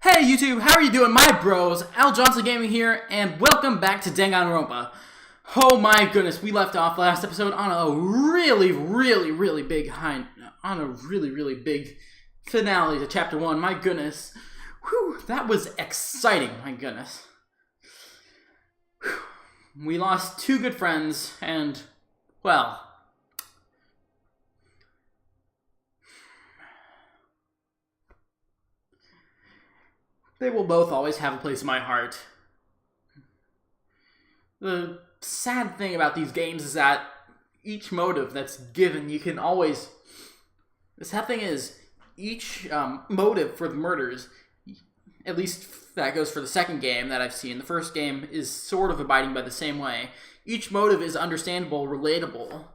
Hey YouTube, how are you doing, my bros? Al Johnson Gaming here, and welcome back to DanganRonPa. Oh my goodness, we left off last episode on a really big finale to Chapter 1. My goodness. Whew, that was exciting, my goodness. Whew. We lost two good friends, and, well, they will both always have a place in my heart. The sad thing about these games is that each motive that's given, you can always... The sad thing is, each motive for the murders, at least that goes for the second game that I've seen, the first game is sort of abiding by the same way. Each motive is understandable, relatable.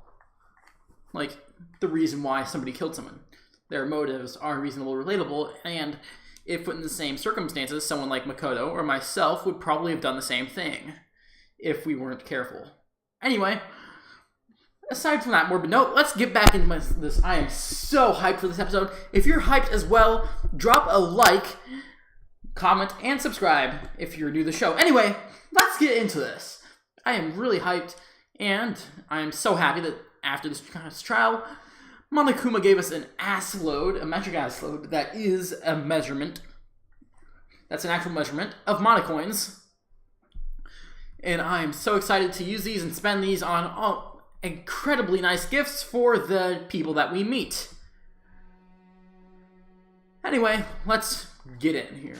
Like, the reason why somebody killed someone. Their motives are reasonable, relatable, and... if put in the same circumstances, someone like Makoto or myself would probably have done the same thing if we weren't careful. Anyway, aside from that morbid note, let's get back into this. I am so hyped for this episode. If you're hyped as well, drop a like, comment, and subscribe if you're new to the show. Anyway, let's get into this. I am really hyped, and I am so happy that after this trial, Monokuma gave us an ass load, a metric ass load, that is a measurement. That's an actual measurement of monocoins. And I'm so excited to use these and spend these on incredibly nice gifts for the people that we meet. Anyway, let's get in here.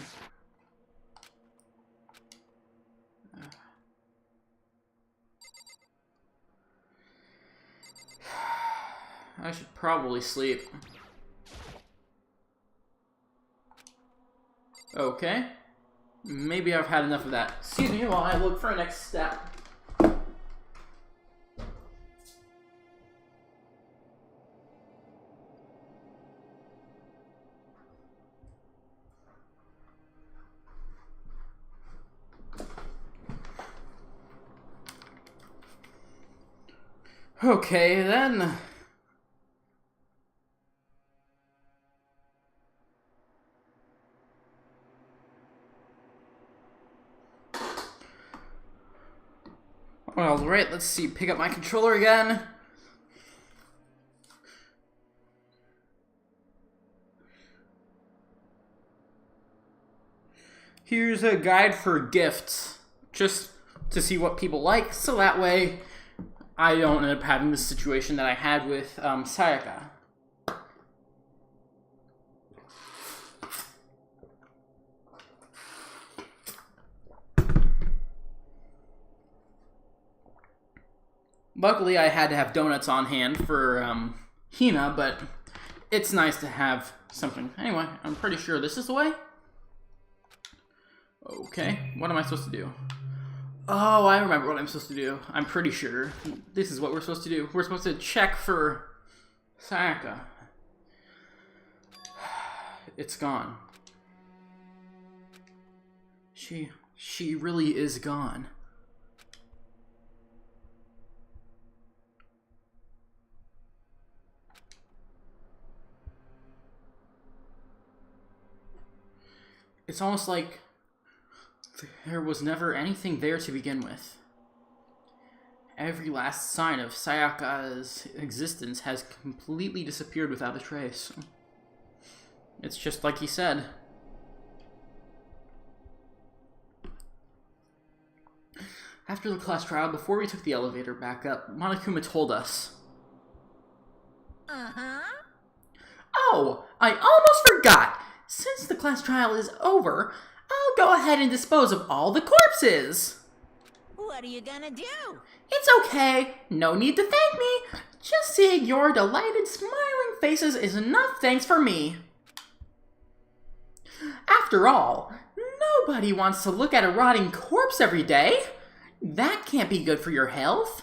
I should probably sleep. Okay. Maybe I've had enough of that. Excuse me while I look for a next step. Okay, then... Alright, let's see. Pick up my controller again. Here's a guide for gifts. Just to see what people like, so that way I don't end up having the situation that I had with Sayaka. Luckily, I had to have donuts on hand for Hina, but it's nice to have something. Anyway, I'm pretty sure this is the way. Okay, what am I supposed to do? Oh, I remember what I'm supposed to do. I'm pretty sure this is what we're supposed to do. We're supposed to check for Sayaka. It's gone. She really is gone. It's almost like there was never anything there to begin with. Every last sign of Sayaka's existence has completely disappeared without a trace. It's just like he said. After the class trial, before we took the elevator back up, Monokuma told us. Oh, I almost forgot! Since the class trial is over, I'll go ahead and dispose of all the corpses. What are you gonna do? It's okay. No need to thank me. Just seeing your delighted, smiling faces is enough thanks for me. After all, nobody wants to look at a rotting corpse every day. That can't be good for your health.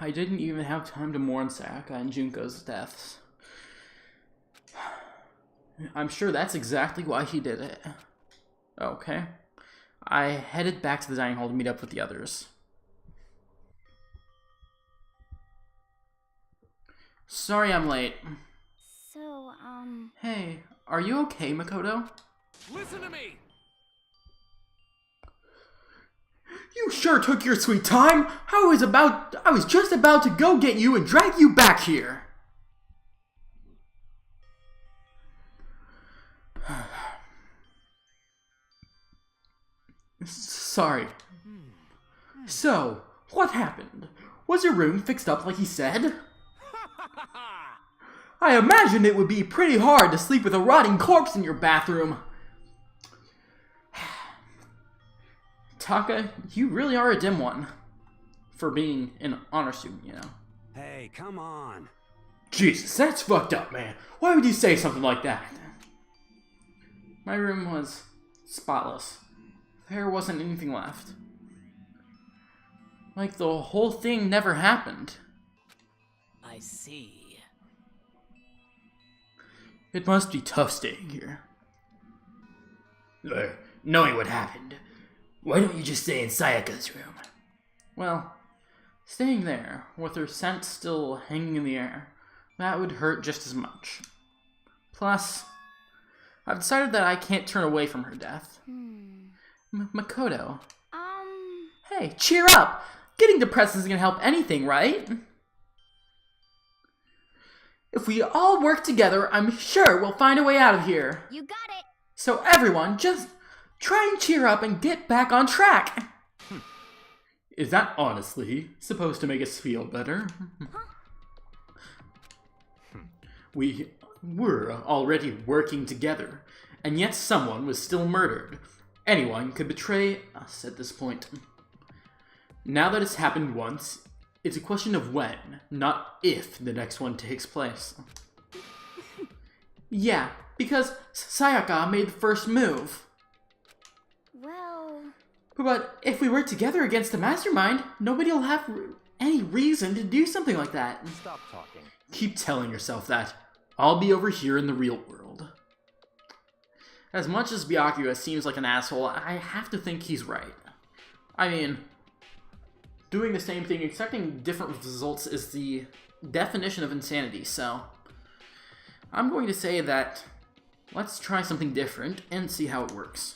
I didn't even have time to mourn Sayaka and Junko's deaths. I'm sure that's exactly why he did it. Okay. I headed back to the dining hall to meet up with the others. Sorry I'm late. So, Hey, are you okay, Makoto? Listen to me! You sure took your sweet time! I was just about to go get you and drag you back here! Sorry. So, what happened? Was your room fixed up like he said? I imagine it would be pretty hard to sleep with a rotting corpse in your bathroom. Taka, you really are a dim one. For being an honor student, you know. Hey, come on. Jesus, that's fucked up, man. Why would you say something like that? My room was spotless. There wasn't anything left. Like the whole thing never happened. I see. It must be tough staying here. Knowing what happened, why don't you just stay in Sayaka's room? Well, staying there, with her scent still hanging in the air, that would hurt just as much. Plus, I've decided that I can't turn away from her death. Makoto. Hey, cheer up! Getting depressed isn't gonna help anything, right? If we all work together, I'm sure we'll find a way out of here. you got it. So everyone, just try and cheer up and get back on track. Is that honestly supposed to make us feel better? We were already working together, and yet someone was still murdered. Anyone could betray us at this point. Now that it's happened once, it's a question of when, not if, the next one takes place. Yeah, because Sayaka made the first move. Well, But if we work together against the mastermind, nobody will have any reason to do something like that. Stop talking. Keep telling yourself that. I'll be over here in the real world. As much as Byakuya seems like an asshole, I have to think he's right. I mean, doing the same thing, expecting different results is the definition of insanity, so I'm going to say that let's try something different and see how it works.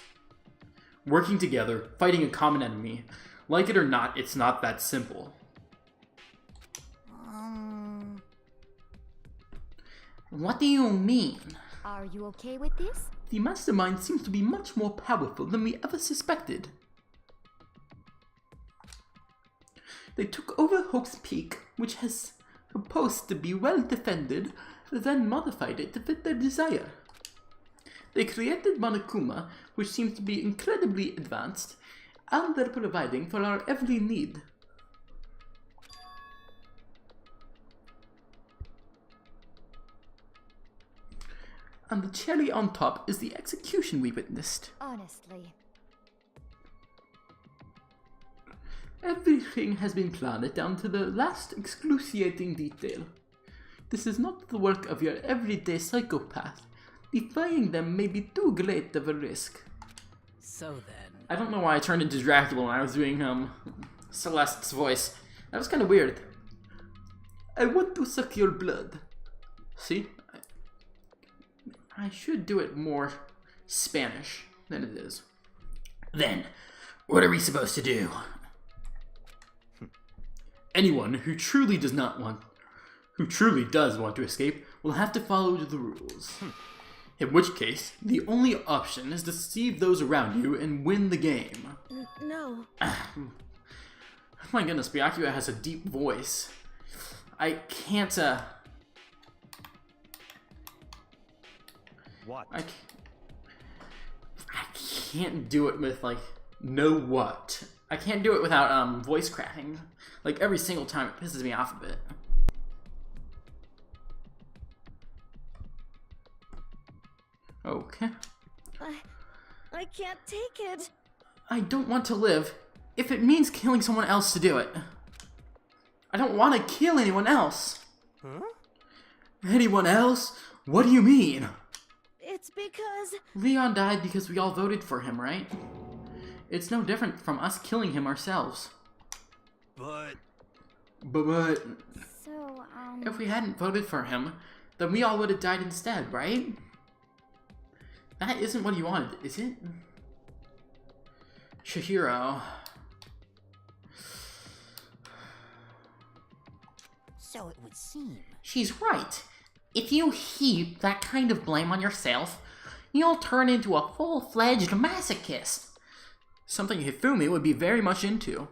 Working together, fighting a common enemy, like it or not, it's not that simple. What do you mean? are you okay with this? The mastermind seems to be much more powerful than we ever suspected. They took over Hope's Peak, which has supposed to be well defended, then modified it to fit their desire. They created Monokuma, which seems to be incredibly advanced, and they're providing for our every need. And the cherry on top is the execution we witnessed. Honestly. Everything has been planned down to the last excruciating detail. This is not the work of your everyday psychopath. Defying them may be too great of a risk. So then, I don't know why I turned into Dracula when I was doing Celeste's voice. That was kind of weird. I want to suck your blood. See? I should do it more Spanish than it is. Then, what are we supposed to do? Anyone who truly does want to escape will have to follow the rules. In which case, the only option is to deceive those around you and win the game. No. My goodness, Byakuya has a deep voice. I can't, What? I can't do it with, like, know what. I can't do it without, voice cracking. Like, every single time it pisses me off a bit. Okay. I can't take it. I don't want to live if it means killing someone else to do it. I don't want to kill anyone else. Huh? Anyone else? What do you mean? It's because... Leon died because we all voted for him, right? It's no different from us killing him ourselves. But... But... So, If we hadn't voted for him, then we all would have died instead, right? That isn't what you wanted, is it? Chihiro. So it would seem. She's right. If you heap that kind of blame on yourself, you'll turn into a full-fledged masochist. Something Hifumi would be very much into.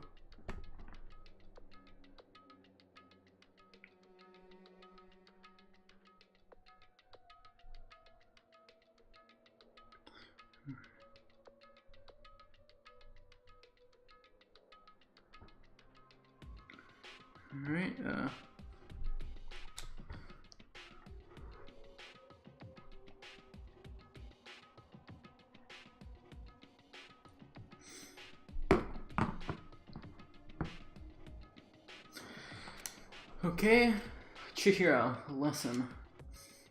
Alright, okay, Chihiro, listen.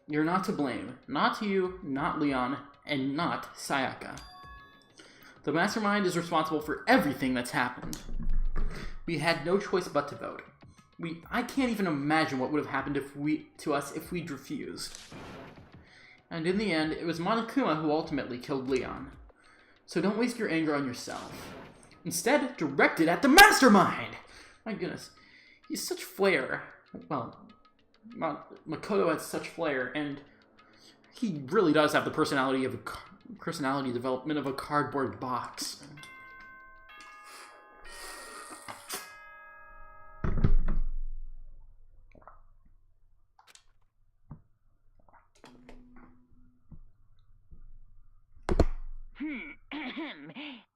You're not to blame. Not you, not Leon, and not Sayaka. The mastermind is responsible for everything that's happened. We had no choice but to vote. I can't even imagine what would have happened to us if we'd refused. And in the end, it was Monokuma who ultimately killed Leon. So don't waste your anger on yourself. Instead, direct it at the mastermind! My goodness. He's such flair. Well, Makoto has such flair, and he really does have the personality development of a cardboard box.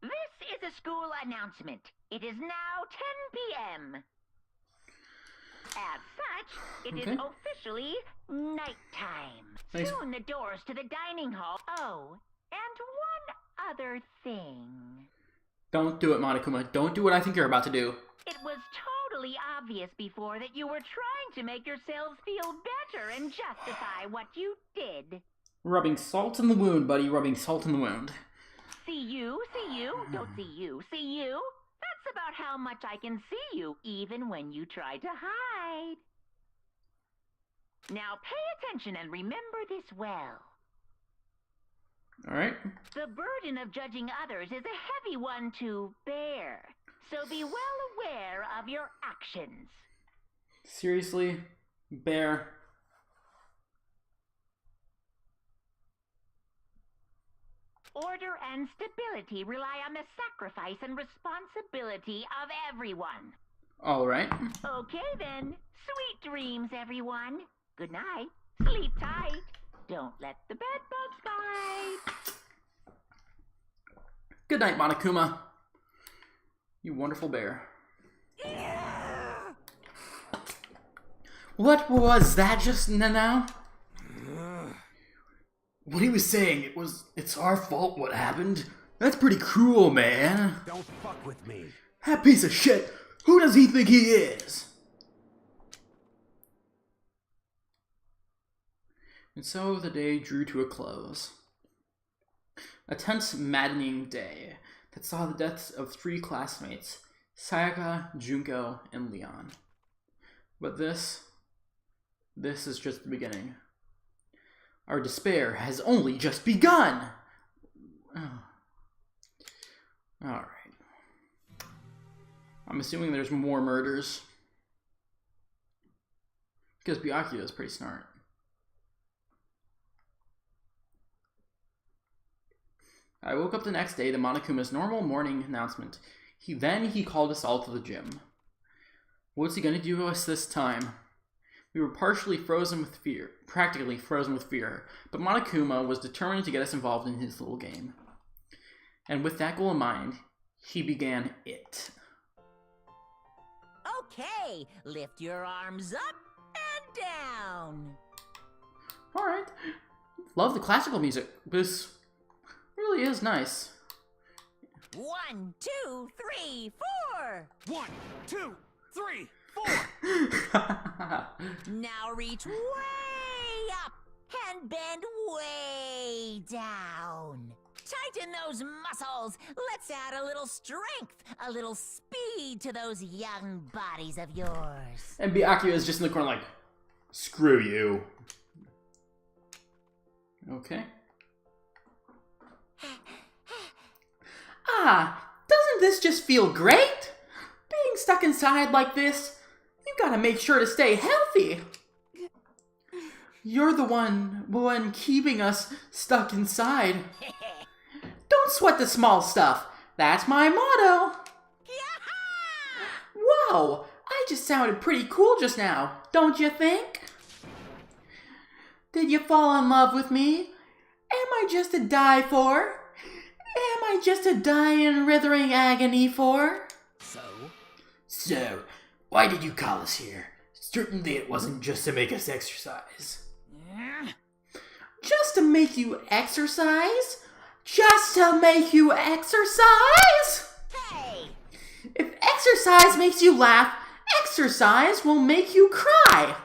This is a school announcement. It is now 10 p.m. As such, it is officially nighttime. Nice. Soon the doors to the dining hall. Oh, and one other thing. Don't do it, Monokuma. Don't do what I think you're about to do. It was totally obvious before that you were trying to make yourselves feel better and justify what you did. Rubbing salt in the wound, buddy. Rubbing salt in the wound. See you, don't see you, see you. That's about how much I can see you, even when you try to hide. Now pay attention and remember this well. Alright. The burden of judging others is a heavy one to bear, so be well aware of your actions. Seriously? Bear? Order and stability rely on the sacrifice and responsibility of everyone. Alright. Okay then. Sweet dreams, everyone. Good night. Sleep tight. Don't let the bed bugs bite. Good night, Monokuma. You wonderful bear. What was that just now? What he was saying, it's our fault what happened? That's pretty cruel, man. Don't fuck with me. That piece of shit, who does he think he is? And so the day drew to a close. A tense, maddening day that saw the deaths of 3 classmates, Sayaka, Junko, and Leon. But this is just the beginning. Our despair has only just begun! Oh. Alright. I'm assuming there's more murders. Because Byakuya is pretty smart. I woke up the next day to Monokuma's normal morning announcement. He called us all to the gym. What's he gonna do to us this time? We were practically frozen with fear, but Monokuma was determined to get us involved in his little game. And with that goal in mind, he began it. Okay, lift your arms up and down. Alright. Love the classical music. This really is nice. 1, 2, 3, 4. 1, 2, 3, 4. Now reach way up and bend way down. Tighten those muscles. Let's add a little strength, a little speed to those young bodies of yours. And Byakuya is just in the corner like, screw you. Okay. Ah, doesn't this just feel great? Being stuck inside like this, you gotta make sure to stay healthy. You're the one keeping us stuck inside. Don't sweat the small stuff. That's my motto. Whoa, I just sounded pretty cool just now, don't you think? Did you fall in love with me? Am I just to die for? Am I just to die in withering agony for? So, why did you call us here? Certainly it wasn't just to make us exercise. Just to make you exercise? Just to make you exercise? Hey! If exercise makes you laugh, exercise will make you cry.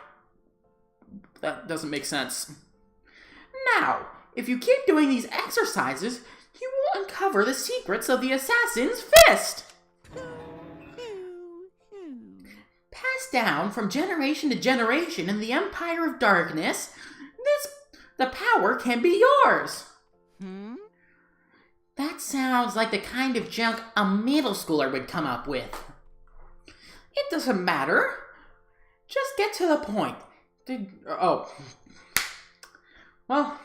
That doesn't make sense. Now, if you keep doing these exercises, you will uncover the secrets of the assassin's fist. Passed down from generation to generation in the Empire of Darkness, the power can be yours. That sounds like the kind of junk a middle schooler would come up with. It doesn't matter. Just get to the point. Well,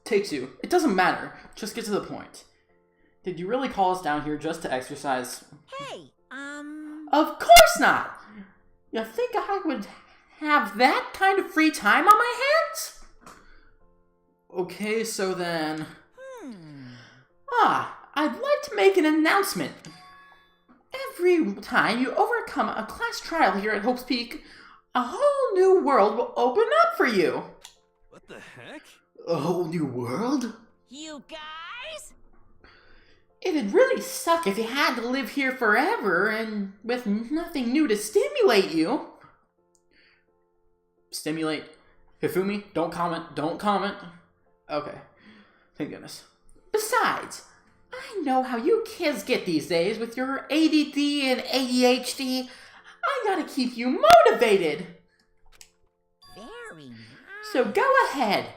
take two. It doesn't matter. Just get to the point. Did you really call us down here just to exercise? Hey, Of course not! You think I would have that kind of free time on my hands? Okay, so then... I'd like to make an announcement. Every time you overcome a class trial here at Hope's Peak, a whole new world will open up for you. What the heck? A whole new world? you guys? It'd really suck if you had to live here forever and with nothing new to stimulate you. Stimulate? Hifumi, don't comment, don't comment. Okay, thank goodness. Besides, I know how you kids get these days with your ADD and ADHD. I gotta keep you motivated. Very nice. So go ahead,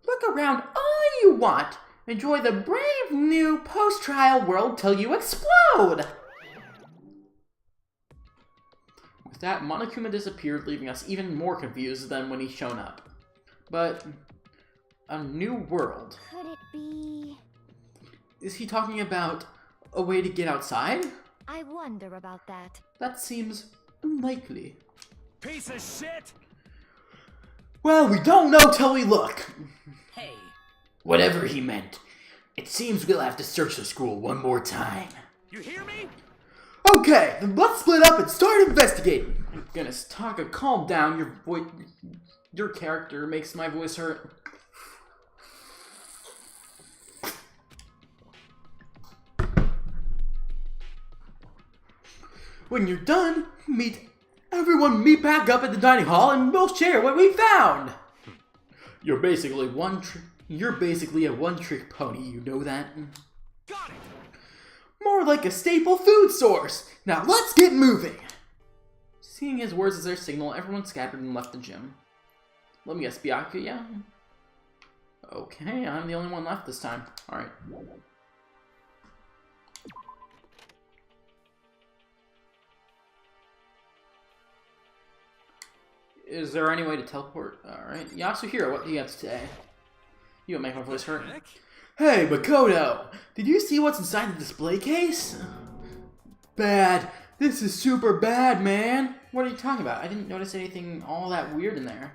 look around all you want. Enjoy the brave new post-trial world till you explode! With that, Monokuma disappeared, leaving us even more confused than when he's shown up. But, a new world. Could it be? Is he talking about a way to get outside? I wonder about that. That seems unlikely. Piece of shit! Well, we don't know till we look. Hey, Whatever he meant, it seems we'll have to search the school one more time. You hear me? Okay, then let's split up and start investigating. Goodness, Taka, calm down. Your character makes my voice hurt. When you're done, everyone meet back up at the dining hall and we'll share what we found. You're basically a one-trick pony, you know that? Got it! More like a staple food source. Now let's get moving. Seeing his words as their signal, everyone scattered and left the gym. Let me guess, Byakuya? Okay, I'm the only one left this time. Alright. Is there any way to teleport? Alright. Yasuhiro, what do you have to say? You don't make my voice hurt. Heck? Hey, Makoto! Did you see what's inside the display case? Bad. This is super bad, man. What are you talking about? I didn't notice anything all that weird in there.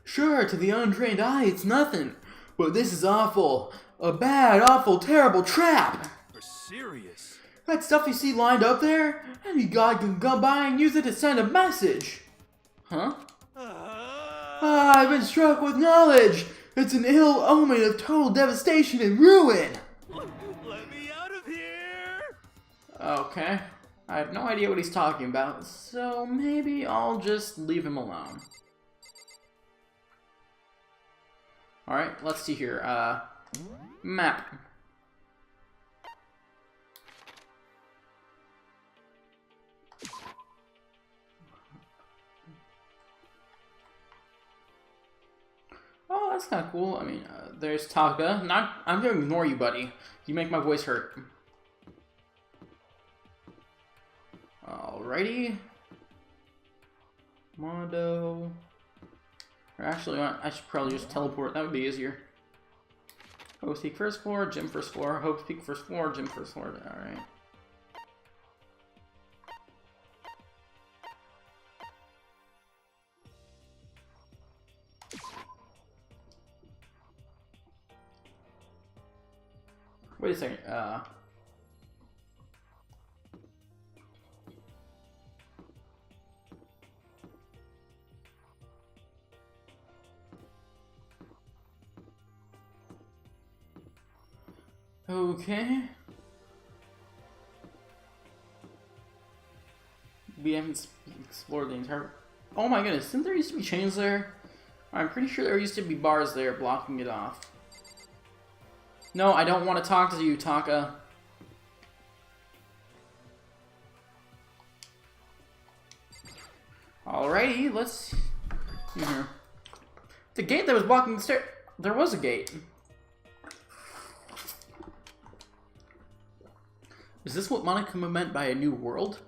Sure, to the untrained eye, it's nothing. But this is awful. A bad, awful, terrible trap. You're serious? That stuff you see lined up there? Any god can come by and use it to send a message. Huh? I've been struck with knowledge. It's an ill omen of total devastation and ruin. Let me out of here! Okay. I have no idea what he's talking about, so maybe I'll just leave him alone. Alright, let's see here. Map. that's kind of cool. I mean, there's Taka. I'm gonna ignore you, buddy. You make my voice hurt. Alrighty. Mondo. Or actually, I should probably just teleport. That would be easier. Hope's Peak first floor, gym first floor. Hope's Peak first floor, gym first floor. Alright. Wait a second, okay. We haven't explored the entire... Oh my goodness, didn't there used to be chains there? I'm pretty sure there used to be bars there blocking it off. No, I don't want to talk to you, Taka. Alrighty, let's... Here. The gate that was blocking the stair... There was a gate. Is this what Monokuma meant by a new world?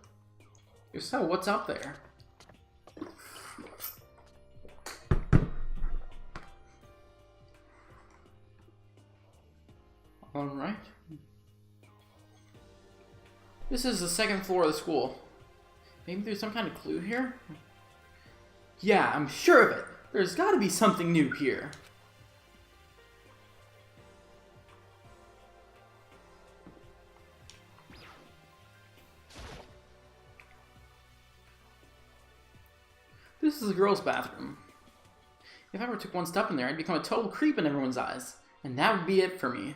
If so, what's up there? Alright. This is the second floor of the school. Maybe there's some kind of clue here? Yeah, I'm sure of it. There's gotta be something new here. This is the girls' bathroom. If I ever took one step in there, I'd become a total creep in everyone's eyes. And that would be it for me.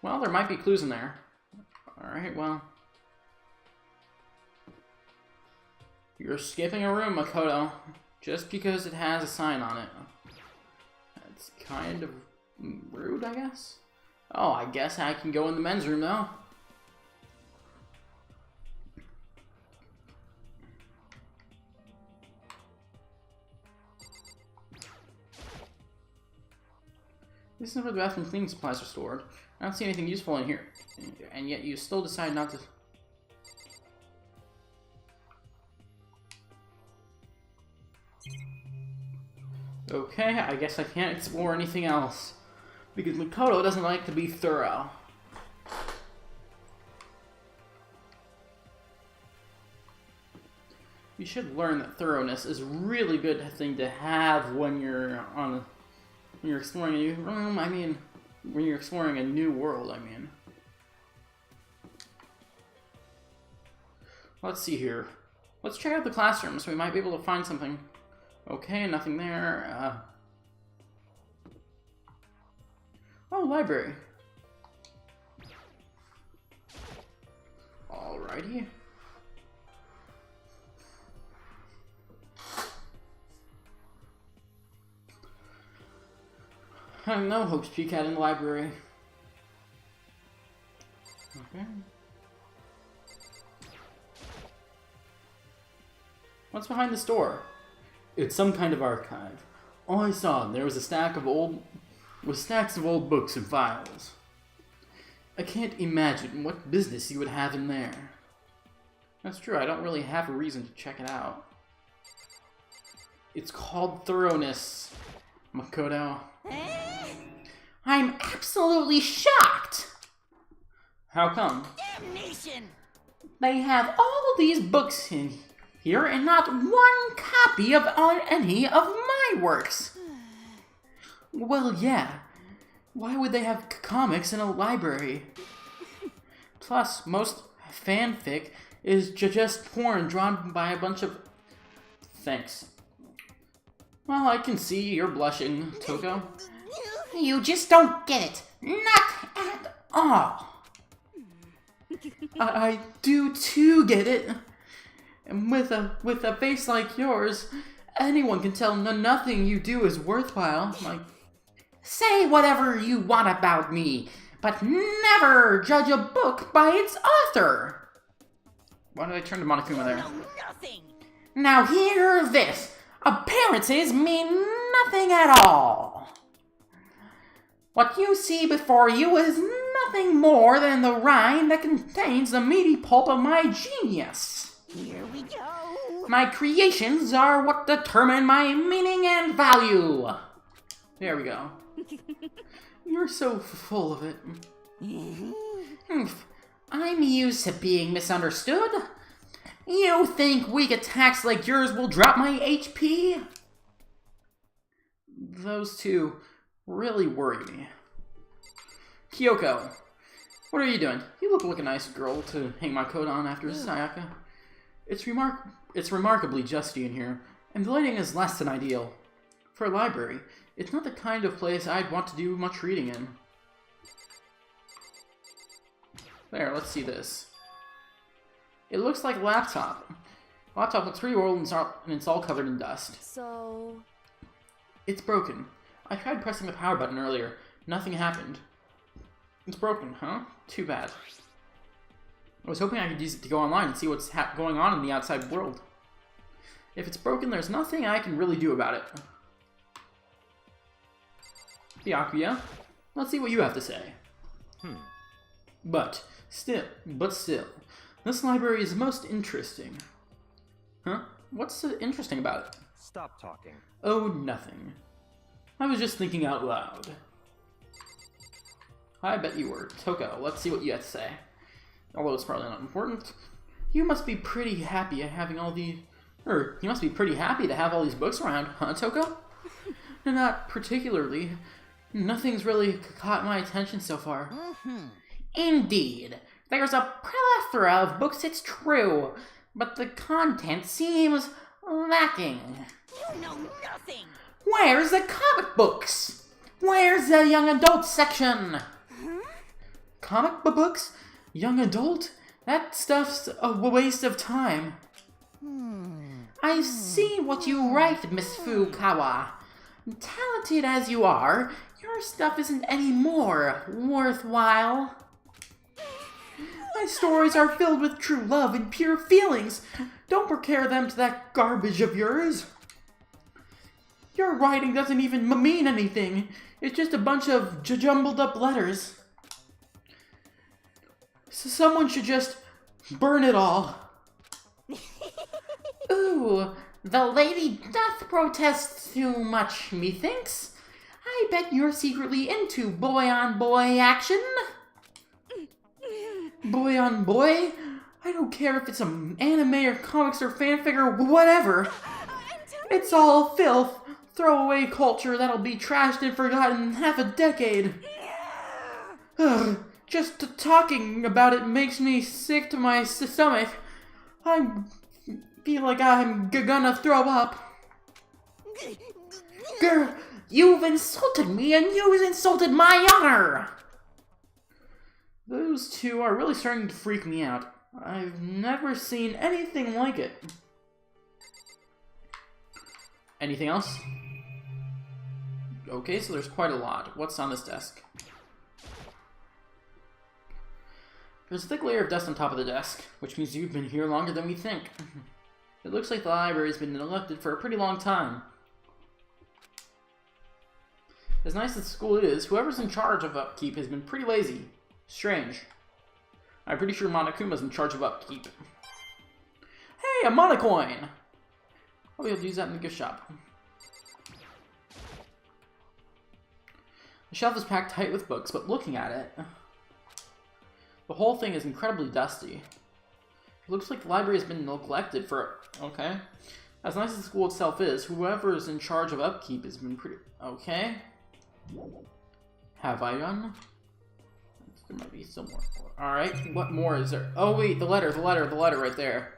Well, there might be clues in there. Alright, well. You're skipping a room, Makoto. Just because it has a sign on it. That's kind of rude, I guess. Oh, I guess I can go in the men's room, though. This is where the bathroom cleaning supplies are stored. I don't see anything useful in here. And yet you still decide not to... Okay, I guess I can't explore anything else. Because Makoto doesn't like to be thorough. You should learn that thoroughness is a really good thing to have when you're on... When you're exploring a new room, I mean, when you're exploring a new world, I mean. Let's see here. Let's check out the classroom so we might be able to find something. Okay, nothing there. Oh, library. Alrighty. I don't know, Hope's Peak had in the library. Okay. What's behind this door? It's some kind of archive. All I saw, there was a stack of stacks of old books and files. I can't imagine what business you would have in there. That's true, I don't really have a reason to check it out. It's called thoroughness, Makoto. I'm absolutely shocked! How come? Damnation! They have all these books in here and not one copy of any of my works. Well, yeah. Why would they have comics in a library? Plus, most fanfic is just porn drawn by a bunch of... Thanks. Well, I can see you're blushing, Toko. You just don't get it. Not at all. I do too get it. And with a face like yours, anyone can tell nothing you do is worthwhile. Like, say whatever you want about me, but never judge a book by its author. Why did I turn to Monokuma there? Nothing. Now hear this. Appearances mean nothing at all. What you see before you is nothing more than the rind that contains the meaty pulp of my genius. Here we go. My creations are what determine my meaning and value. There we go. You're so full of it. I'm used to being misunderstood. You think weak attacks like yours will drop my HP? Those two really worry me. Kyoko, what are you doing? You look like a nice girl to hang my coat on after Sayaka. It's remarkably dusty in here, and the lighting is less than ideal. For a library, it's not the kind of place I'd want to do much reading in. There, let's see this. It looks like a laptop. The laptop looks pretty old and it's all covered in dust. So... It's broken. I tried pressing the power button earlier. Nothing happened. It's broken, huh? Too bad. I was hoping I could use it to go online and see what's going on in the outside world. If it's broken, there's nothing I can really do about it. Byakuya, let's see what you have to say. But still, this library is most interesting. Huh? What's so interesting about it? Stop talking. Oh, nothing. I was just thinking out loud. I bet you were. Toko, let's see what you have to say. Although it's probably not important. You must be pretty happy having all the... you must be pretty happy to have all these books around, huh, Toko? Not particularly. Nothing's really caught my attention so far. Indeed. There's a plethora of books, it's true. But the content seems lacking. You know nothing. Where's the comic books? Where's the young adult section? Comic books? Young adult? That stuff's a waste of time. I see what you write, Miss Fukawa. Talented as you are, your stuff isn't any more worthwhile. My stories are filled with true love and pure feelings. Don't compare them to that garbage of yours. Your writing doesn't even mean anything. It's just a bunch of jumbled up letters. So someone should just burn it all. Ooh, the lady doth protest too much, methinks. I bet you're secretly into boy-on-boy action. Boy-on-boy? I don't care if it's an anime or comics or fanfic or whatever. It's all filth. Throwaway culture that'll be trashed and forgotten in half a decade. Ugh, just talking about it makes me sick to my stomach. I feel like I'm gonna throw up. Girl, you've insulted me and you've insulted my honor! Those two are really starting to freak me out. I've never seen anything like it. Anything else? Okay, so there's quite a lot. What's on this desk? There's a thick layer of dust on top of the desk, which means you've been here longer than we think. It looks like the library's been neglected for a pretty long time. As nice as the school is, whoever's in charge of upkeep has been pretty lazy. Strange. I'm pretty sure Monokuma's in charge of upkeep. Hey, a monocoin! I'll be able to use that in the gift shop. The shelf is packed tight with books, but looking at it, the whole thing is incredibly dusty. It looks like the library has been neglected for... Okay. As nice as the school itself is, whoever's in charge of upkeep has been pretty... Okay. Have I done? There might be some more. Alright, what more is there? Oh wait, the letter right there.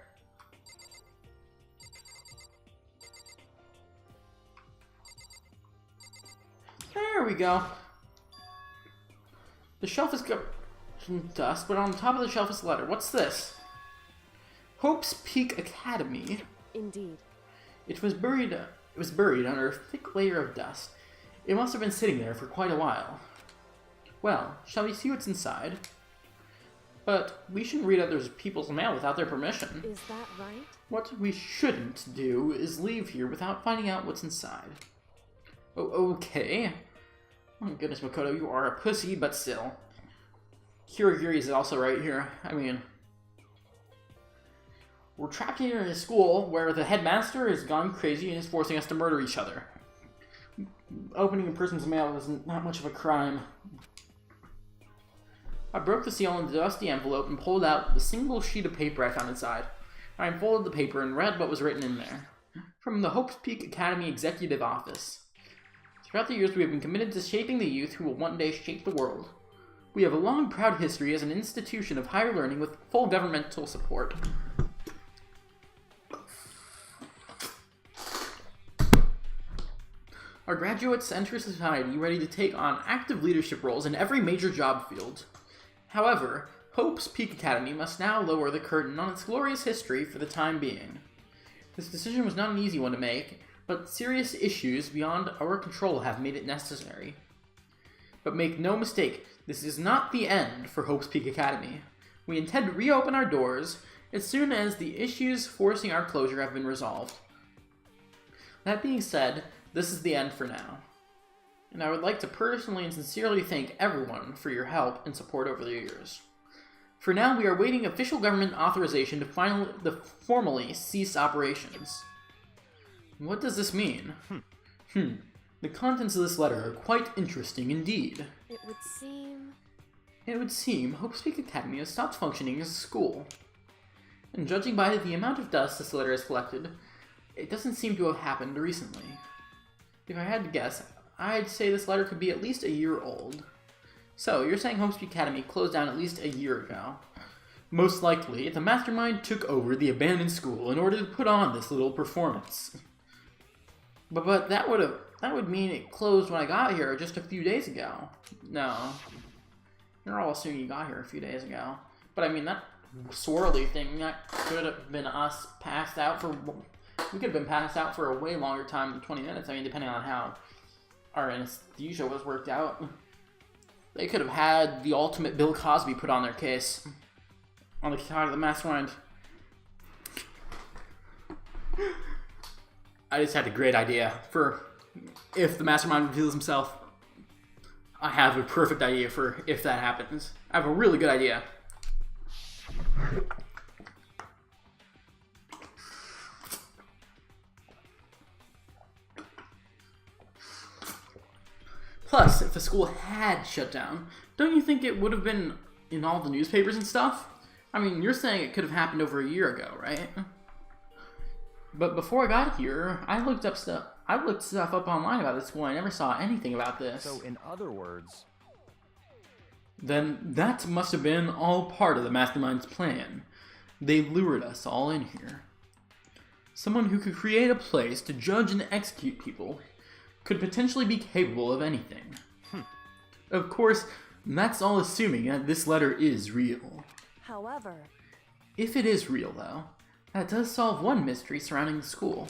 There we go. The shelf is covered in dust, but on top of the shelf is a letter. What's this? Hope's Peak Academy. Indeed. It was buried under a thick layer of dust. It must have been sitting there for quite a while. Well, shall we see what's inside? But we shouldn't read other people's mail without their permission. Is that right? What we shouldn't do is leave here without finding out what's inside. Oh, okay. Oh my goodness, Makoto, you are a pussy, but still. Kirigiri is also right here. I mean, we're trapped here in a school where the headmaster has gone crazy and is forcing us to murder each other. Opening a person's mail is not much of a crime. I broke the seal in the dusty envelope and pulled out the single sheet of paper I found inside. I unfolded the paper and read what was written in there. From the Hope's Peak Academy Executive Office. Throughout the years, we have been committed to shaping the youth who will one day shape the world. We have a long, proud history as an institution of higher learning with full governmental support. Our graduates enter society ready to take on active leadership roles in every major job field. However, Hope's Peak Academy must now lower the curtain on its glorious history for the time being. This decision was not an easy one to make, but serious issues beyond our control have made it necessary. But make no mistake, this is not the end for Hope's Peak Academy. We intend to reopen our doors as soon as the issues forcing our closure have been resolved. That being said, this is the end for now. And I would like to personally and sincerely thank everyone for your help and support over the years. For now, we are awaiting official government authorization to formally cease operations. What does this mean? The contents of this letter are quite interesting indeed. It would seem Hope's Peak Academy has stopped functioning as a school. And judging by the amount of dust this letter has collected, it doesn't seem to have happened recently. If I had to guess, I'd say this letter could be at least a year old. So, you're saying Hope's Peak Academy closed down at least a year ago. Most likely, the mastermind took over the abandoned school in order to put on this little performance. But that would mean it closed when I got here just a few days ago. No. You're all assuming you got here a few days ago. But I mean, that swirly thing, that could have been us passed out for... We could have been passed out for a way longer time than 20 minutes. I mean, depending on how our anesthesia was worked out. They could have had the ultimate Bill Cosby put on their case. On the side of the mastermind. I just had a great idea for if the mastermind reveals himself. I have a perfect idea for if that happens. I have a really good idea. Plus, if the school had shut down, don't you think it would have been in all the newspapers and stuff? I mean, you're saying it could have happened over a year ago, right? But before I got here, I looked stuff up online about this school and I never saw anything about this. So, in other words... Then that must have been all part of the mastermind's plan. They lured us all in here. Someone who could create a place to judge and execute people could potentially be capable of anything. Of course, that's all assuming that this letter is real. However, if it is real, though, that does solve one mystery surrounding the school.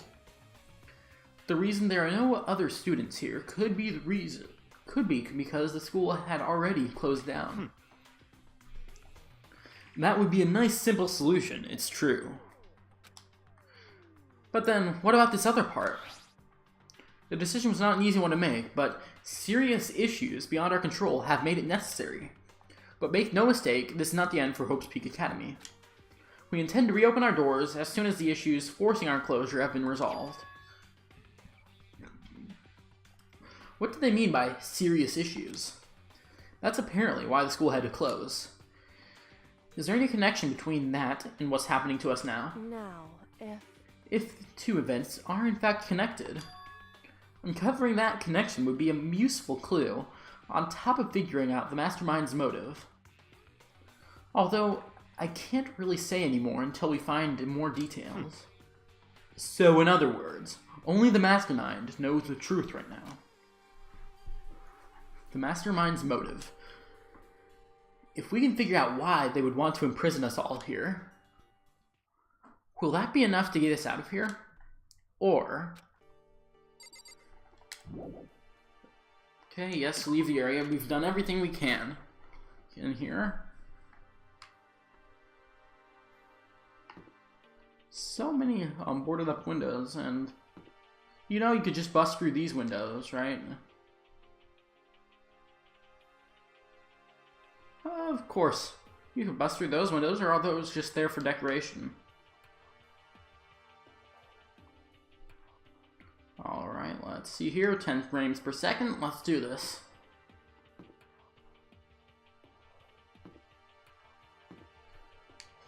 The reason there are no other students here could be because the school had already closed down. That would be a nice simple solution, it's true. But then, what about this other part? The decision was not an easy one to make, but serious issues beyond our control have made it necessary. But make no mistake, this is not the end for Hope's Peak Academy. We intend to reopen our doors as soon as the issues forcing our closure have been resolved. What do they mean by serious issues? That's apparently why the school had to close. Is there any connection between that and what's happening to us now? now, If the two events are in fact connected, uncovering that connection would be a useful clue, on top of figuring out the mastermind's motive. Although, I can't really say any more until we find more details. So, in other words, only the mastermind knows the truth right now. The mastermind's motive. If we can figure out why they would want to imprison us all here, will that be enough to get us out of here? Or... Okay, yes, leave the area. We've done everything we can. In here. So many boarded up windows, and... You know, you could just bust through these windows, right? Of course. You can bust through those windows, or are those just there for decoration? Alright, let's see here. 10 frames per second. Let's do this.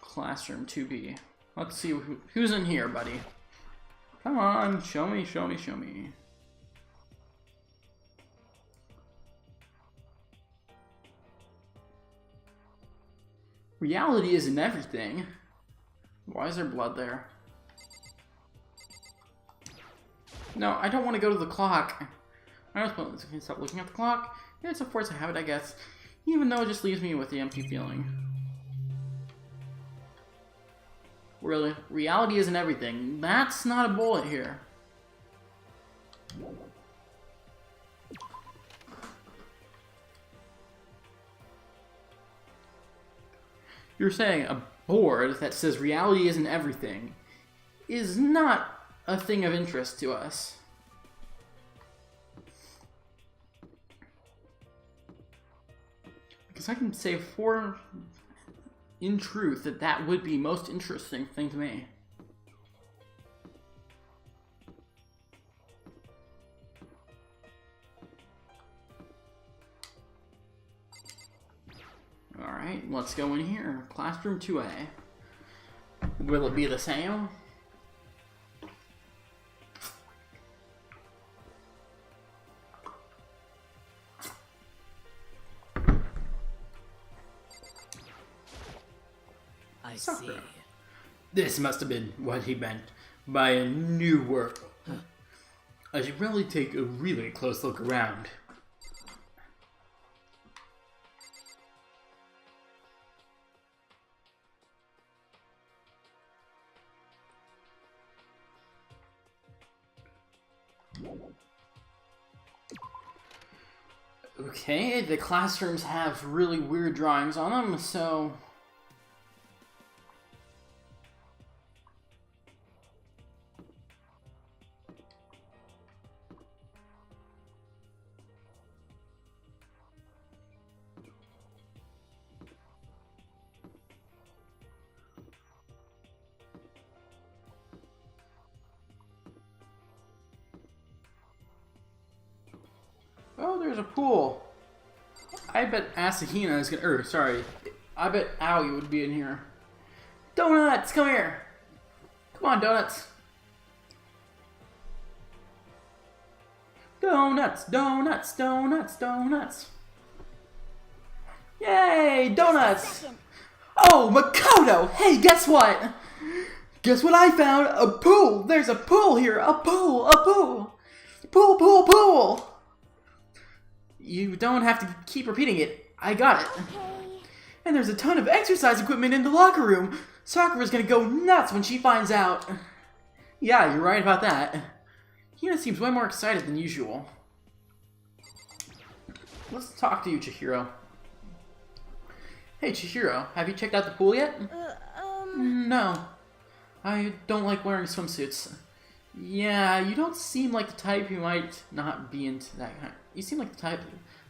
Classroom 2B. Let's see who's in here, buddy. Come on, show me, show me, show me. Reality isn't everything. Why is there blood there? No, I don't want to go to the clock. I just want to stop looking at the clock. It's a force of habit, I guess. Even though it just leaves me with the empty feeling. Really, reality isn't everything. That's not a bullet here. You're saying a board that says reality isn't everything is not a thing of interest to us. Because I can say in truth that would be most interesting thing to me. Alright, let's go in here. Classroom 2A. Will it be the same? I see. This must have been what he meant by a new world. I should probably take a really close look around. Okay, the classrooms have really weird drawings on them, so... Oh, there's a pool. I bet Asahina is gonna, I bet Aoi would be in here. Donuts, come here. Come on, Donuts. Donuts, donuts, donuts, donuts. Yay, donuts. Oh, Makoto, hey, guess what? Guess what I found? A pool. There's a pool here. A pool, a pool. Pool, pool, pool. You don't have to keep repeating it. I got it. Okay. And there's a ton of exercise equipment in the locker room. Sakura's gonna go nuts when she finds out. Yeah, you're right about that. Hina seems way more excited than usual. Let's talk to you, Chihiro. Hey, Chihiro, have you checked out the pool yet? No. I don't like wearing swimsuits. Yeah, you don't seem like the type who might not be into that kind. You seem like the type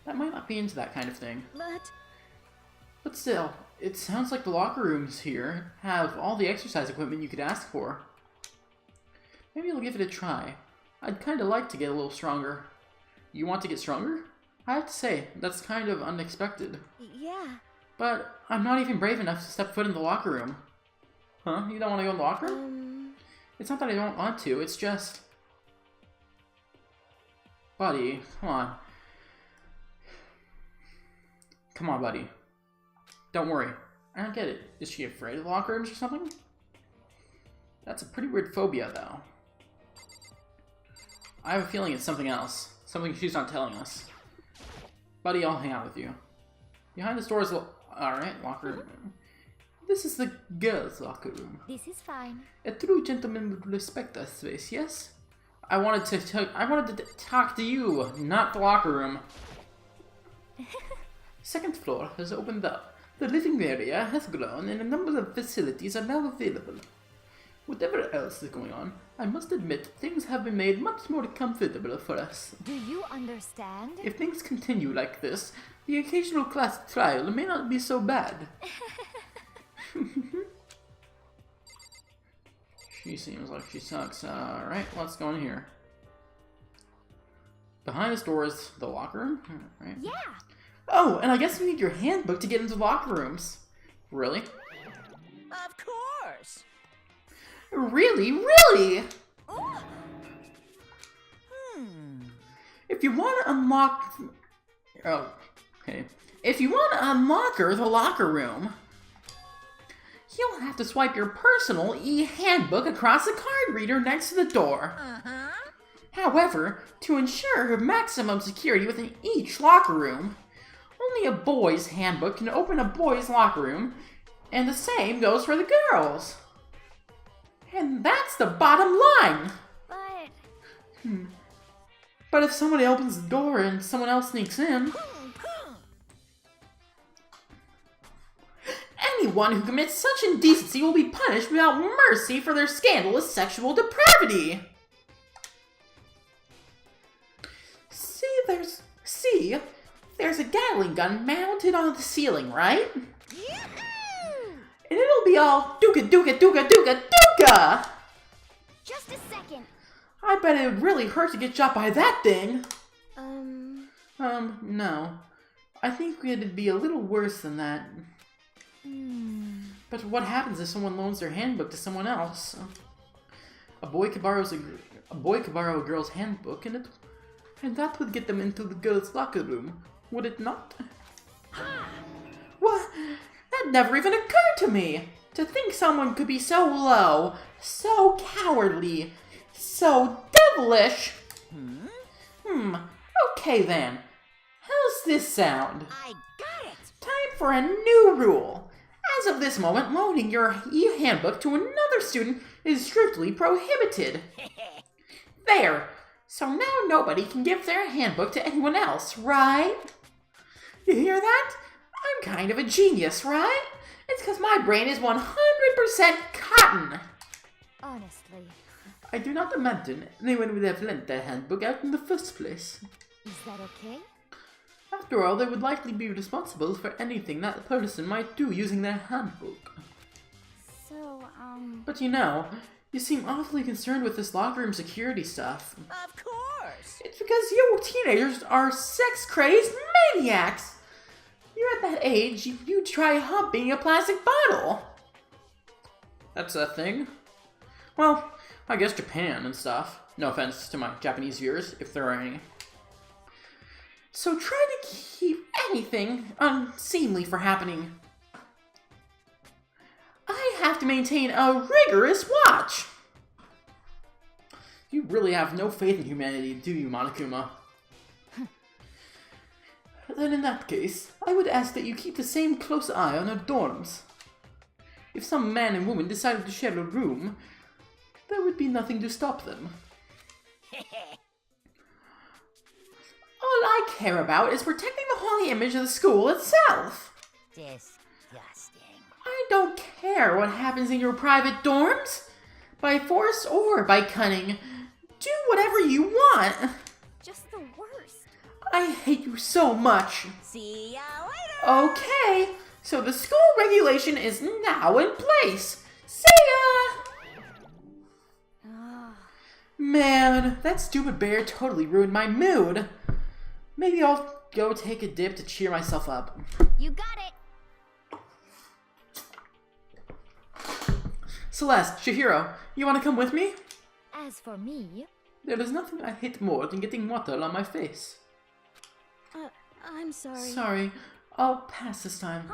that might not be into that kind of thing. But still, it sounds like the locker rooms here have all the exercise equipment you could ask for. Maybe I'll give it a try. I'd kind of like to get a little stronger. You want to get stronger? I have to say, that's kind of unexpected. Yeah. But I'm not even brave enough to step foot in the locker room. Huh? You don't want to go in the locker room? It's not that I don't want to, it's just... Buddy, come on. Come on, buddy. Don't worry. I don't get it. Is she afraid of locker rooms or something? That's a pretty weird phobia, though. I have a feeling it's something else. Something she's not telling us. Buddy, I'll hang out with you. Behind this door is the... Alright, locker room. This is the girls' locker room. This is fine. A true gentleman would respect that space, yes? I wanted to talk to you, not the locker room. Second floor has opened up. The living area has grown and a number of facilities are now available. Whatever else is going on, I must admit things have been made much more comfortable for us. Do you understand? If things continue like this, The occasional class trial may not be so bad. She seems like she sucks. Alright, let's go in here. Behind this door is the locker room? Right. Yeah. Oh, and I guess you need your handbook to get into locker rooms. Really? Of course. Really? Really? Oh. If you want to unlock... Oh, okay. If you want to unlock the locker room, you'll have to swipe your personal e-handbook across the card reader next to the door. However, to ensure maximum security within each locker room, only a boy's handbook can open a boy's locker room, and the same goes for the girls. And that's the bottom line. But... But if somebody opens the door and someone else sneaks in, anyone who commits such indecency will be punished without mercy for their scandalous sexual depravity. There's a Gatling gun mounted on the ceiling, right? Yoo-hoo! And it'll be all dooka dooka dooka dooka dooka! Just a second. I bet it would really hurt to get shot by that thing. No. I think it'd be a little worse than that. But what happens if someone loans their handbook to someone else? A boy could borrow a girl's handbook, and that would get them into the girls' locker room, would it not? What? That never even occurred to me! To think someone could be so low, so cowardly, so devilish! Okay then. How's this sound? I got it. Time for a new rule. As of this moment, loaning your e-handbook to another student is strictly prohibited. There. So now nobody can give their handbook to anyone else, right? You hear that? I'm kind of a genius, right? It's because my brain is 100% cotton. Honestly. I do not imagine anyone would have lent their handbook out in the first place. Is that okay? After all, they would likely be responsible for anything that person might do using their handbook. So, But you seem awfully concerned with this locker room security stuff. Of course. It's because you teenagers are sex-crazed maniacs! You're at that age, you try humping a plastic bottle! That's a thing? Well, I guess Japan and stuff. No offense to my Japanese viewers, if there are any. So try to keep anything unseemly from happening. I have to maintain a rigorous watch! You really have no faith in humanity, do you, Monokuma? Then in that case, I would ask that you keep the same close eye on our dorms. If some man and woman decided to share a room, there would be nothing to stop them. All I care about is protecting the holy image of the school itself. Disgusting. I don't care what happens in your private dorms. By force or by cunning, do whatever you want. just the worst. I hate you so much. See ya later. Okay, so the school regulation is now in place. See ya! Man, that stupid bear totally ruined my mood. Maybe I'll go take a dip to cheer myself up. You got it. Celeste, Chihiro, you want to come with me? As for me, There is nothing I hate more than getting water on my face. I'm sorry. Sorry, I'll pass this time.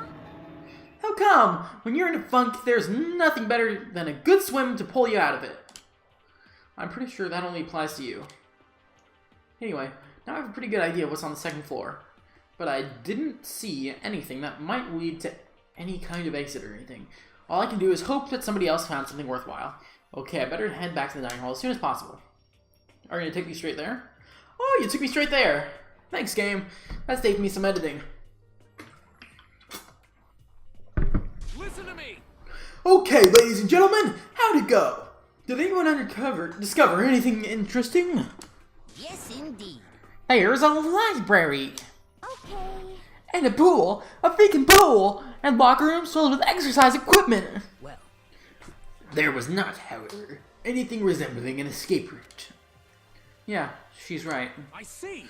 How come? When you're in a funk, there's nothing better than a good swim to pull you out of it. I'm pretty sure that only applies to you. Anyway, now I have a pretty good idea of what's on the second floor. But I didn't see anything that might lead to any kind of exit or anything. All I can do is hope that somebody else found something worthwhile. Okay, I better head back to the dining hall as soon as possible. Are you gonna take me straight there? Oh, you took me straight there! Thanks, game. That saved me some editing. Listen to me! Okay, ladies and gentlemen, how'd it go? Did anyone discover anything interesting? Yes, indeed. There's a library. Okay. And a pool, a freaking pool, and locker rooms filled with exercise equipment. Well, There was not, however, anything resembling an escape route. Yeah, she's right. I see.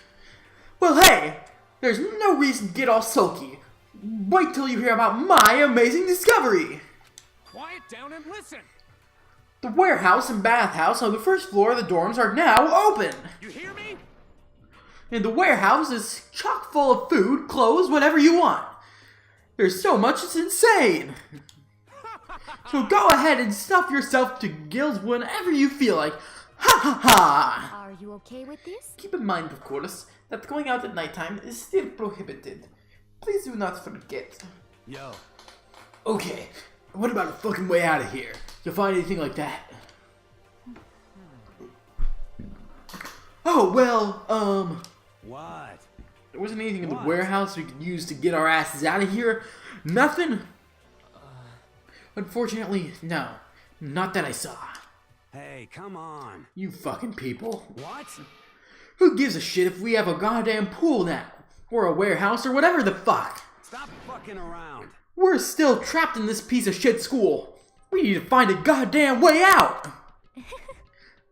Well, hey, there's no reason to get all sulky. Wait till you hear about my amazing discovery. Quiet down and listen. The warehouse and bathhouse on the first floor of the dorms are now open. You hear me? And the warehouse is chock full of food, clothes, whatever you want. There's so much, it's insane. So go ahead and stuff yourself to gills whenever you feel like. Ha ha ha! Are you okay with this? Keep in mind, of course, that going out at nighttime is still prohibited. Please do not forget. Yo. Okay, what about a fucking way out of here? You'll find anything like that? Oh, well, What? there wasn't anything in the What? warehouse we could use to get our asses out of here? Nothing? Unfortunately, no. Not that I saw. Hey, come on. You fucking people. What? Who gives a shit if we have a goddamn pool now? Or a warehouse or whatever the fuck? Stop fucking around. We're still trapped in this piece of shit school. We need to find a goddamn way out.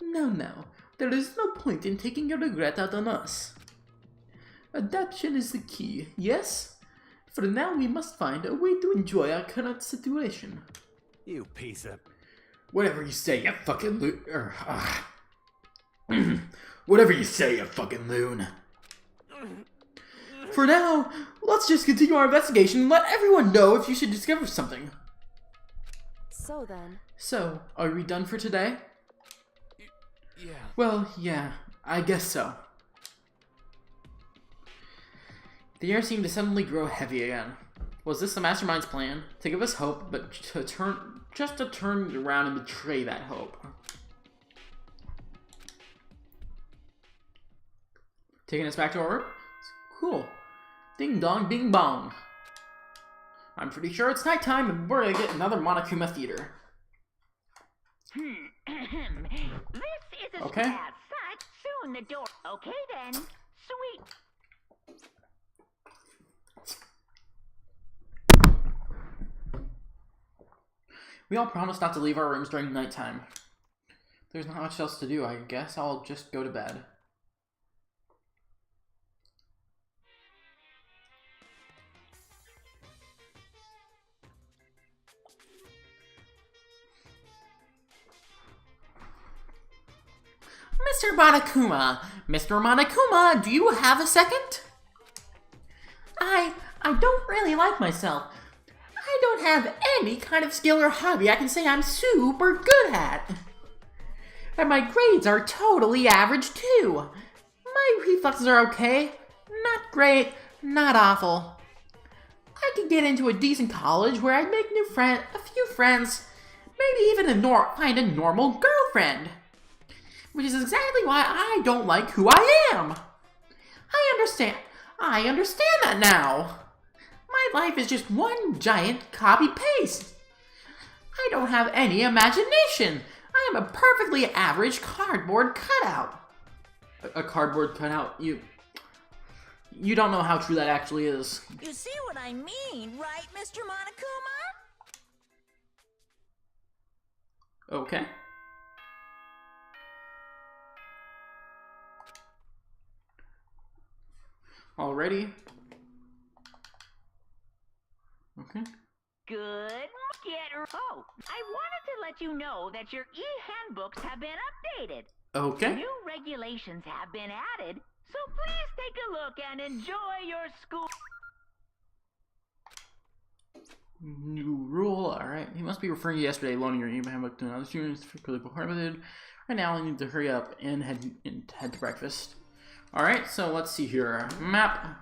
No. There is no point in taking your regret out on us. Adaptation is the key, yes? For now, we must find a way to enjoy our current situation. You piece of... Whatever you say, you fucking loon. Whatever you say, you fucking loon. For now, let's just continue our investigation and let everyone know if you should discover something. So then, So, are we done for today? Yeah. Well, yeah, I guess so. The air seemed to suddenly grow heavy again. Was this the mastermind's plan? To give us hope, but to turn around and betray that hope. Taking us back to our room? Cool. Ding dong, bing bong. I'm pretty sure it's nighttime and we're gonna get another Monokuma theater. This is a Okay. as such. Soon the door. Okay then. Sweet. We all promised not to leave our rooms during nighttime. There's not much else to do. I guess I'll just go to bed. Mr. Monokuma! Mr. Monokuma, do you have a second? I don't really like myself. I don't have any kind of skill or hobby I can say I'm super good at. And my grades are totally average too. My reflexes are okay. Not great, not awful. I could get into a decent college where I'd make a few friends, maybe even find a normal girlfriend. Which is exactly why I don't like who I am. I understand that now. My life is just one giant copy-paste. I don't have any imagination. I am a perfectly average cardboard cutout. A cardboard cutout? You don't know how true that actually is. You see what I mean, right, Mr. Monokuma? Okay. Already? Okay. Good. Oh, I wanted to let you know that your e-handbooks have been updated. Okay. New regulations have been added, so please take a look and enjoy your school. New rule. Alright. He must be referring to yesterday loaning your email handbook to another student for critical prohibited. Right now I need to hurry up and head to breakfast. Alright, so let's see here. Map.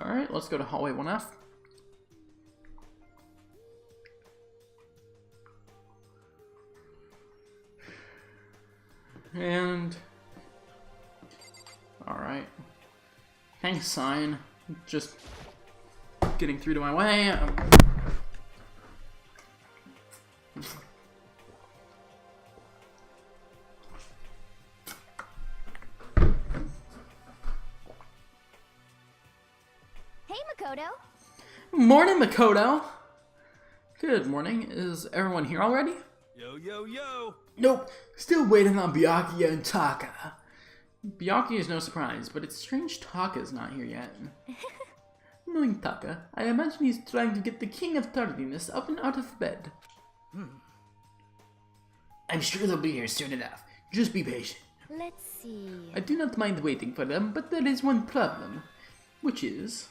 Alright, let's go to hallway 1F. And... Alright. Thanks, sign. Just getting through to my way. Makoto. Morning, Makoto. Good morning. Is everyone here already? Yo, yo, yo! Nope. Still waiting on Byakuya and Taka. Byakuya is no surprise, but it's strange Taka's not here yet. Knowing Taka, I imagine he's trying to get the king of tardiness up and out of bed. I'm sure they'll be here soon enough. Just be patient. Let's see. I do not mind waiting for them, but there is one problem. Which is...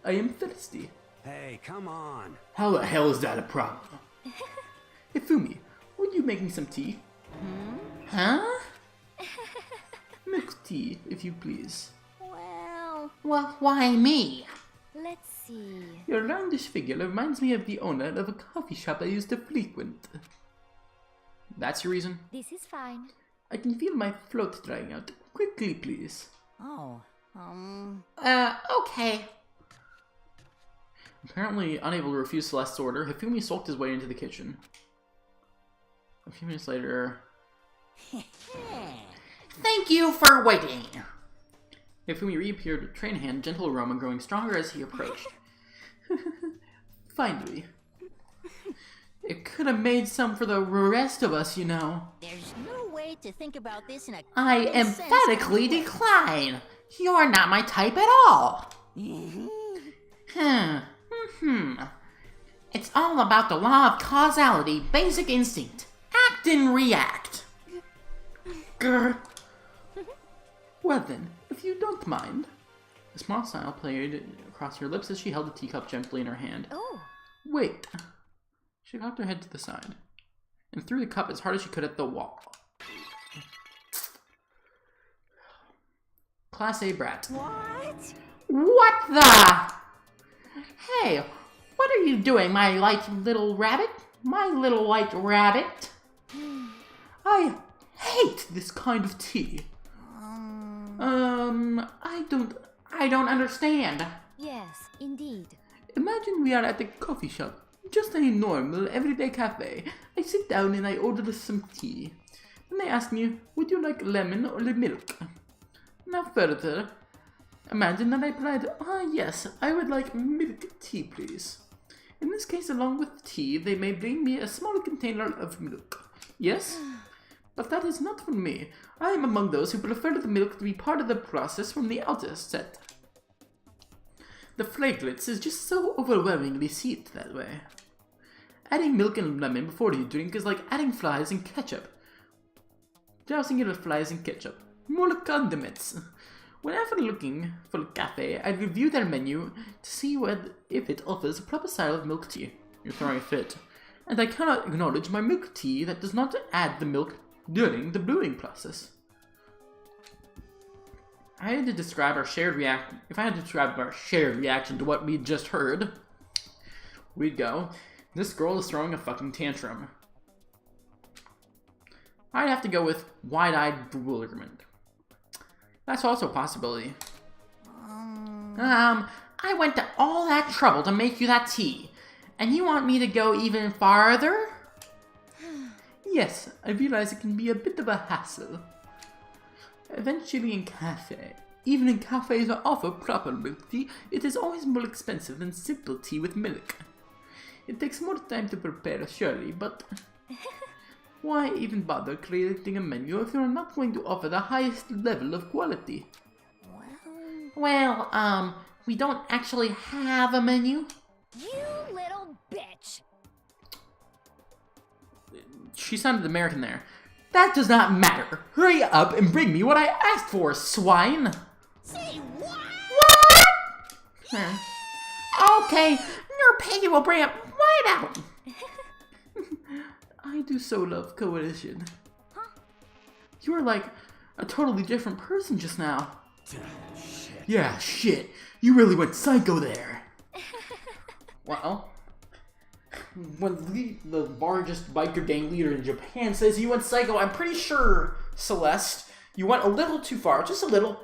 I am thirsty. Hey, come on! How the hell is that a problem? Hifumi, would you make me some tea? Huh? Milk tea, if you please. Well, Why me? let's see. Your roundish figure reminds me of the owner of a coffee shop I used to frequent. That's your reason? This is fine. I can feel my throat drying out. Quickly, please. Oh, Okay. Apparently unable to refuse Celeste's order, Hifumi sulked his way into the kitchen. A few minutes later... Thank you for waiting! Hifumi reappeared, a train hand, gentle aroma growing stronger as he approached. Finally. It could have made some for the rest of us, you know. there's no way to think about this in a I common sense emphatically way. decline. You're not my type at all. It's all about the law of causality, basic instinct. Act and react. Grr. Well then, if you don't mind. A small smile played across her lips as she held the teacup gently in her hand. Oh, Wait. She cocked her head to the side and threw the cup as hard as she could at the wall. Class A brat. What? What the? Hey, what are you doing, my light little rabbit? My little white rabbit? I hate this kind of tea. I don't understand. yes, indeed. Imagine we are at a coffee shop. Just a normal, everyday cafe. I sit down and I order some tea. Then they ask me, would you like lemon or milk? Now further, imagine that I replied, yes, I would like milk tea, please. In this case, along with tea, they may bring me a small container of milk. Yes? But that is not for me. I am among those who prefer the milk to be part of the process from the outset. The fragrance is just so overwhelmingly sweet that way. Adding milk and lemon before you drink is like adding flies and ketchup. Dousing it with flies and ketchup. More condiments. Whenever looking for a cafe, I review their menu to see if it offers a proper style of milk tea. You're throwing a fit. And I cannot acknowledge my milk tea that does not add the milk during the brewing process. If I had to describe our shared reaction to what we just heard, we'd go, this girl is throwing a fucking tantrum. I'd have to go with wide-eyed bewilderment. That's also a possibility. I went to all that trouble to make you that tea, and you want me to go even farther? Yes, I realize it can be a bit of a hassle. Eventually even in cafes that offer proper milk tea, it is always more expensive than simple tea with milk. It takes more time to prepare, surely, but why even bother creating a menu if you're not going to offer the highest level of quality? Well, we don't actually have a menu. You little bitch. She sounded American there. That does not matter. Hurry up and bring me what I asked for, swine. Say what? Okay, your piggy will bring it right out. I do so love coalition. You were like a totally different person just now. Shit. Yeah, shit. You really went psycho there. Well, when the largest biker gang leader in Japan says you went psycho, I'm pretty sure, Celeste, you went a little too far. Just a little.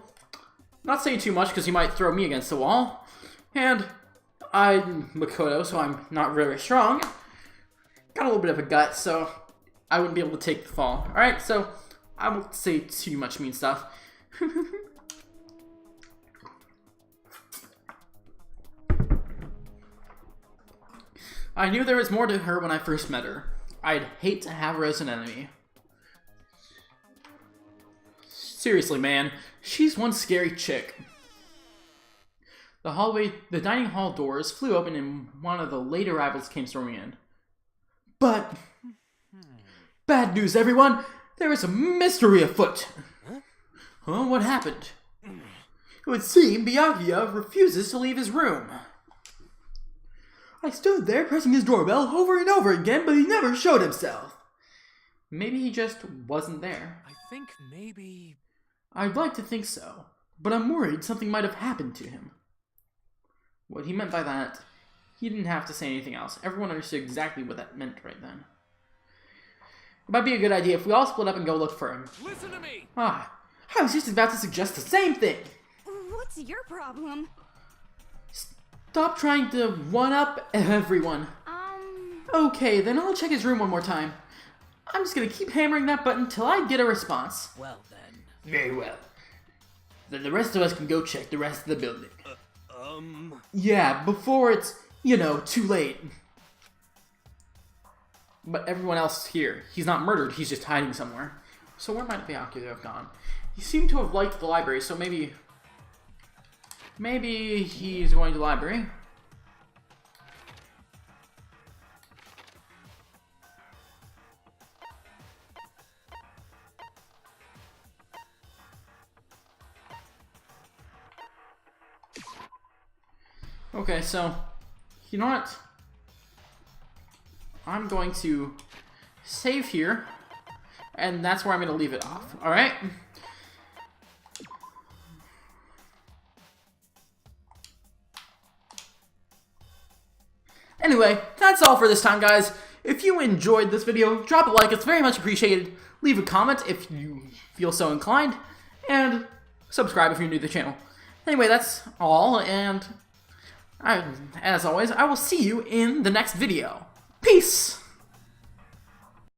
Not saying too much because you might throw me against the wall. And I'm Makoto, so I'm not very strong. Got a little bit of a gut, so I wouldn't be able to take the fall. Alright, so I won't say too much mean stuff. I knew there was more to her when I first met her. I'd hate to have her as an enemy. Seriously, man, she's one scary chick. The dining hall doors flew open and one of the late arrivals came storming in. But, bad news, everyone! There is a mystery afoot! Huh? What happened? It would seem Byakuya refuses to leave his room. I stood there pressing his doorbell over and over again, but he never showed himself. Maybe he just wasn't there. I think maybe... I'd like to think so, but I'm worried something might have happened to him. What he meant by that, he didn't have to say anything else. Everyone understood exactly what that meant right then. It might be a good idea if we all split up and go look for him. Listen to me! I was just about to suggest the same thing. What's your problem? Stop trying to one-up everyone. Okay, then I'll check his room one more time. I'm just gonna keep hammering that button till I get a response. Well then. Very well. Then the rest of us can go check the rest of the building. Yeah, before it's, too late. But everyone else is here. He's not murdered, he's just hiding somewhere. So where might Byakuya have gone? He seemed to have liked the library, so maybe he's going to the library. Okay, so, you know what? I'm going to save here, and that's where I'm going to leave it off, alright? Anyway, that's all for this time, guys. If you enjoyed this video, drop a like, it's very much appreciated. Leave a comment if you feel so inclined, and subscribe if you're new to the channel. Anyway, that's all, and as always, I will see you in the next video. Peace!